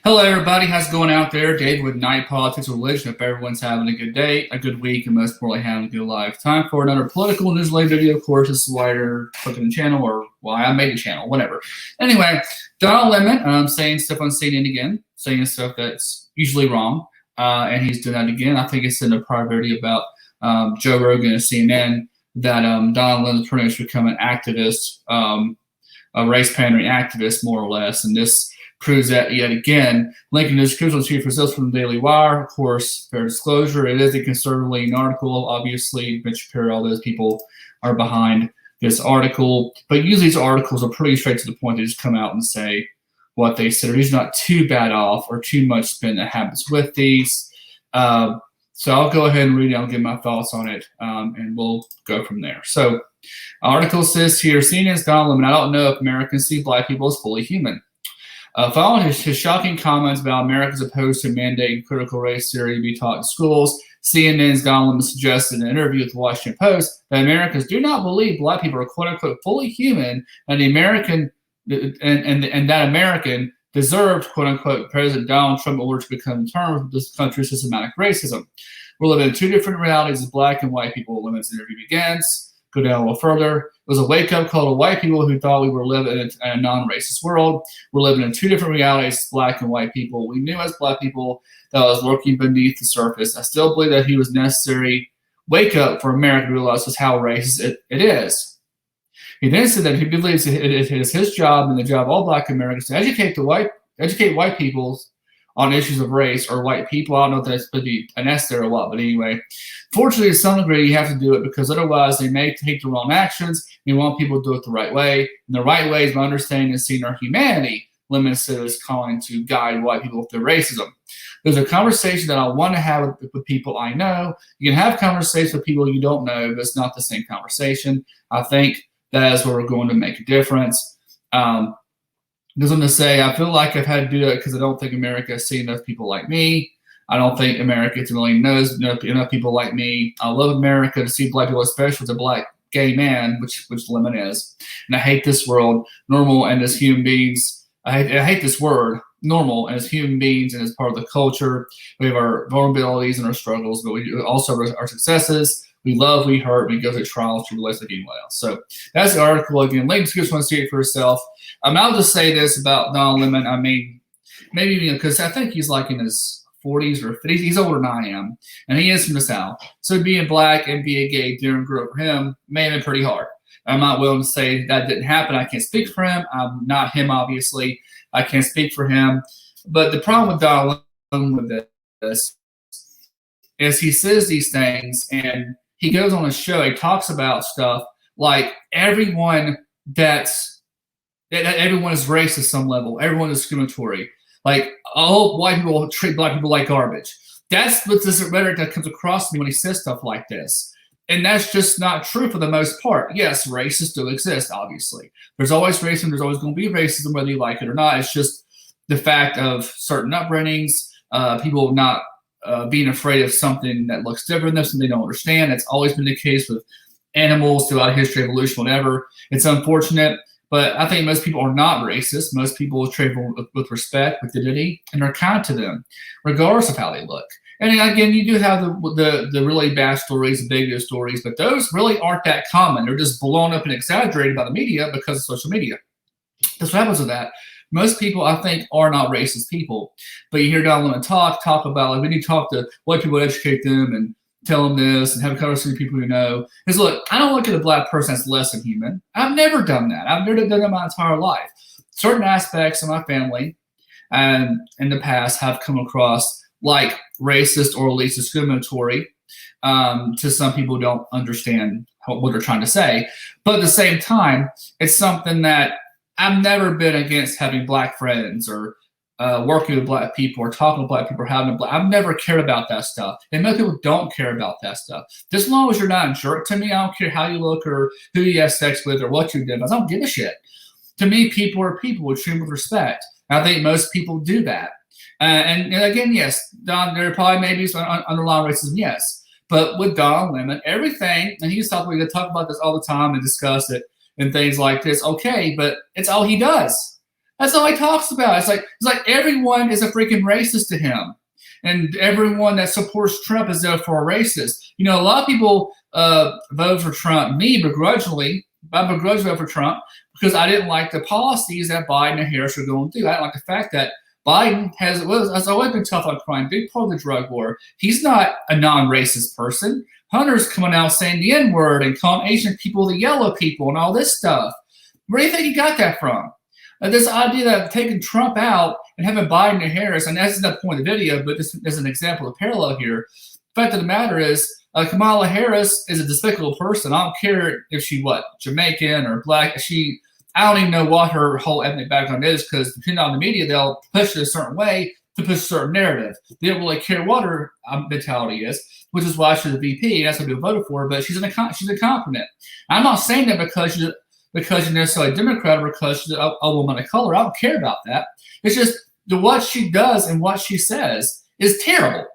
Hello, everybody. How's it going out there? Dave with Night Politics and Religion. Hope everyone's having a good day, a good week, and most importantly, having a good life. Time for another political news related video. Of course, this is why you're clicking the channel, or why I made the channel, whatever. Anyway, Donald Lemon saying stuff on CNN again, saying stuff that's usually wrong, and he's doing that again. I think it's in the priority about Joe Rogan and CNN that Donald Lemon's pretty much become an activist, a race pandering activist, more or less, and this proves that yet again. Lincoln is crucial chief results from the Daily Wire. Of course, fair disclosure, it is a conservative-leaning article. Obviously, Ben Shapiro, all those people are behind this article. But usually these articles are pretty straight to the point. They just come out and say what they said. These are not too bad off or too much spin that happens with these. So I'll go ahead and read it. I'll give my thoughts on it, and we'll go from there. So article says here, CNN's Donald Lemon, I don't know if Americans see black people as fully human. Following his shocking comments about America's opposed to mandating critical race theory be taught in schools, CNN's Donald Lemon suggested in an interview with the Washington Post that Americans do not believe black people are "quote unquote" fully human, and that American deserved "quote unquote" President Donald Trump in order to become termed with this country's systematic racism. We're living in two different realities as black and white people. Lemon's interview begins. Go down a little further. It was a wake-up call to white people who thought we were living in a non-racist world. We're living in two different realities, black and white people. We knew as black people that was lurking beneath the surface. I still believe that he was necessary wake-up for America to realize just how racist it is. He then said that he believes it is his job and the job of all black Americans to educate white people on issues of race or white people. I don't know if that's going to be an S there or what, but anyway. Fortunately, to some degree, you have to do it because otherwise they may take the wrong actions. You want people to do it the right way. And the right way is by understanding and seeing our humanity. Lemon says calling to guide white people with their racism. There's a conversation that I want to have with people I know. You can have conversations with people you don't know, but it's not the same conversation. I think that is where we're going to make a difference. Because I'm going to say, I feel like I've had to do that because I don't think America has seen enough people like me. I don't think America really knows enough people like me. I love America to see black people, especially as a black gay man, which Lemon is. And I hate this world, normal, and as human beings. I hate this word, normal, and as human beings and as part of the culture. We have our vulnerabilities and our struggles, but we also have our successes. We love, we hurt, we go through trials, tribulations like anyone else. So that's the article again. Ladies, just want to see it for yourself. I'll just say this about Donald Lemon. I mean, maybe because I think he's like in his 40s or 50s. He's older than I am, and he is from the South. So being black and being gay during growing up for him may have been pretty hard. I'm not willing to say that didn't happen. I can't speak for him. I'm not him, obviously. I can't speak for him. But the problem with Donald Lemon with this is he says these things, and he goes on a show. He talks about stuff like everyone is racist at some level. Everyone is discriminatory. Like, all white people treat black people like garbage. That's what this rhetoric that comes across to me when he says stuff like this. And that's just not true for the most part. Yes, racism still exists, obviously. There's always racism. There's always going to be racism, whether you like it or not. It's just the fact of certain upbringings, people not being afraid of something that looks different than them, something they don't understand. That's always been the case with animals throughout history, evolution, whatever. It's unfortunate. But I think most people are not racist. Most people treat people with respect, with dignity, and are kind to them, regardless of how they look. And again, you do have the really bad stories, the big stories, but those really aren't that common. They're just blown up and exaggerated by the media because of social media. That's what happens with that. Most people, I think, are not racist people. But you hear Donald Lemon talk about, like, when you talk to white people, educate them and tell them this and have a conversation with people you know. Is look, I don't look at a black person as less than human. I've never done that. I've never done that my entire life. Certain aspects of my family and in the past have come across like racist or at least discriminatory to some people who don't understand what they're trying to say. But at the same time, it's something that I've never been against having black friends or working with black people or talking to black people or having a black. I've never cared about that stuff. And most people don't care about that stuff. Just as long as you're not a jerk to me, I don't care how you look or who you have sex with or what you did. I don't give a shit. To me, people are people. We treat them with respect. And I think most people do that. And again, yes, there probably may be some underlying racism, yes. But with Donald Lemon, everything, and we talk about this all the time and discuss it and things like this, okay, but it's all he does. That's all he talks about. It's like everyone is a freaking racist to him, and everyone that supports Trump is therefore a racist. You know, a lot of people voted for Trump. Me begrudgingly, I begrudgingly voted for Trump because I didn't like the policies that Biden and Harris were going through. I didn't like the fact that Biden has always been tough on crime, big part of the drug war. He's not a non-racist person. Hunter's coming out saying the N-word and calling Asian people the yellow people and all this stuff. Where do you think he got that from? This idea that taking Trump out and having Biden and Harris, and that's not the point of the video, but this is an example of parallel here. The fact of the matter is, Kamala Harris is a despicable person. I don't care if she Jamaican or black. I don't even know what her whole ethnic background is, because depending on the media, they'll push it a certain way to push a certain narrative. They don't really care what her mentality is, which is why she's a VP, and that's what people voted for. But she's incompetent. I'm not saying that because you're necessarily a Democrat or because she's a woman of color. I don't care about that. It's just what she does and what she says is terrible.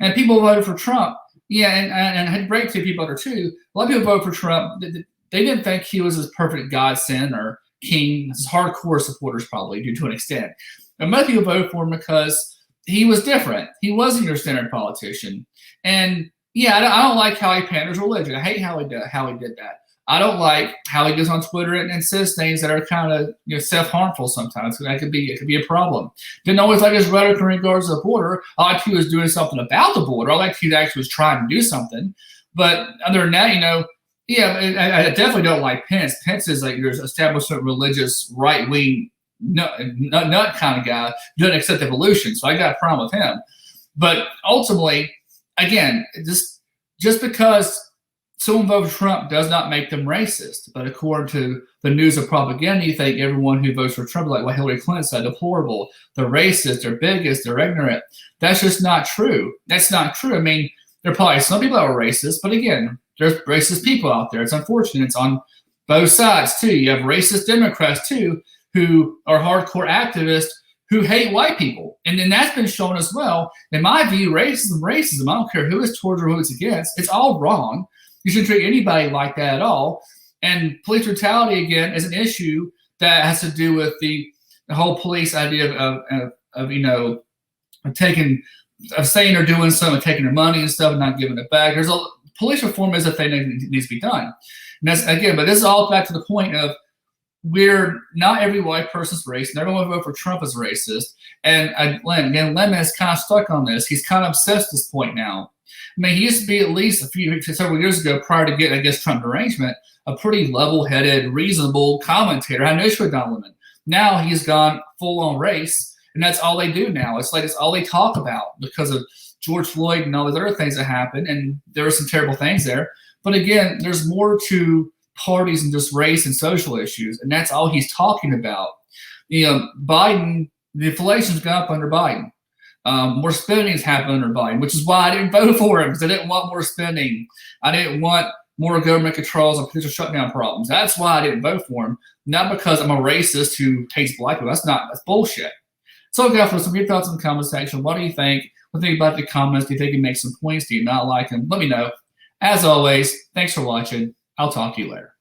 And people voted for Trump. Yeah, and I had to break to people there too. A lot of people voted for Trump. They didn't think he was this perfect godsend or king. His hardcore supporters probably do to an extent. And most people voted for him because he was different. He wasn't your standard politician. And yeah, I don't like how he panders religion. I hate how he did that. I don't like how he goes on Twitter and says things that are kind of self-harmful sometimes. It could be a problem. Didn't always like his rhetoric in regards to the border. I liked he was doing something about the border. I liked he actually was trying to do something. But other than that, yeah, I definitely don't like Pence. Pence is like your establishment religious right-wing nut kind of guy. Doesn't accept evolution, so I got a problem with him. But ultimately, again, just because someone voted for Trump does not make them racist. But according to the news of propaganda, you think everyone who votes for Trump, like what Hillary Clinton said, deplorable, they're racist, they're bigots, they're ignorant. That's just not true. That's not true. I mean, there are probably some people that are racist, but again, there's racist people out there. It's unfortunate. It's on both sides too. You have racist Democrats too, who are hardcore activists who hate white people. And then that's been shown as well. In my view, racism, I don't care who it's towards or who it's against, it's all wrong. You shouldn't treat anybody like that at all. And police brutality, again, is an issue that has to do with the whole police idea of saying they're doing something, taking their money and stuff and not giving it back. Police reform is a thing that needs to be done. And that's, again, but this is all back to the point of not every white person's racist, and everyone who voted for Trump is racist. And Lemon is kind of stuck on this. He's kind of obsessed at this point now. I mean, he used to be at least several years ago, prior to getting, Trump derangement, a pretty level-headed, reasonable commentator. I had no issue with Don Lemon. Now he's gone full-on race, and that's all they do now. It's like it's all they talk about because of George Floyd and all these other things that happened, and there were some terrible things there. But again, there's more to parties than just race and social issues, and that's all he's talking about. Biden, the inflation's gone up under Biden. More spending has happened under Biden, which is why I didn't vote for him, because I didn't want more spending. I didn't want more government controls and potential shutdown problems. That's why I didn't vote for him, not because I'm a racist who hates black people. That's bullshit. So, guys, for some of your thoughts in the comment section. What do you think? What do you think about the comments? Do you think he makes some points? Do you not like him? Let me know. As always, thanks for watching. I'll talk to you later.